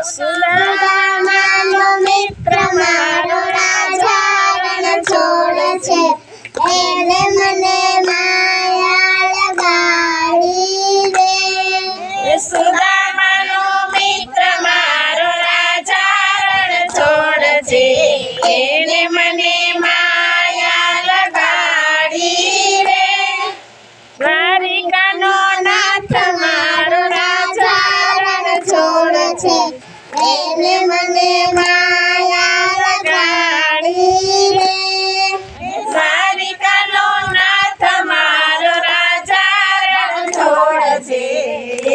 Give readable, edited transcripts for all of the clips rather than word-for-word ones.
સુદામાનો મિત્ર મારો રાજા રણ છોડે છે, એને મને માયા લગાડી રે. સુદામાનો મિત્ર મારો રાજા રણ છોડે છે, એને મને માયા લગાડી રે. દ્વારિકાનો નાથ મારો રાજા રણ છોડે છે, એને મને માયા લગાડી રે. દ્વારિકાનો નાથ મારો રાજા રણ છોડે છે,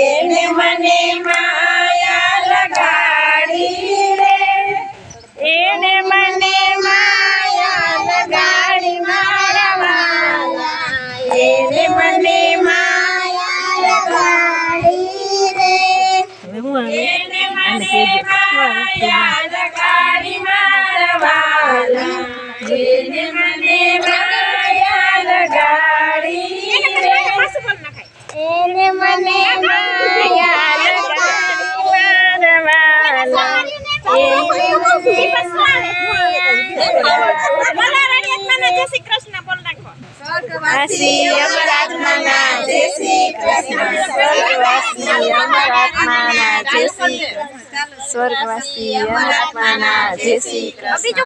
એને મને માયા લગાડી રે. એને મને માયા લગાડી મારા વાલા, એને મને માયા લગાડી રે. એને મને માયા લગાડી મારા વાલા, એને મને માયા લગાડી રે. એને મને માયા લગાડી મારા સ્વર્ગવાસી અમરાત્માના જય શ્રી કૃષ્ણ. સ્વર્ગવાસી અમરાત્માના જય શ્રી કૃષ્ણ. સ્વર્ગવાસી અમરાત્માના જય શ્રી કૃષ્ણ.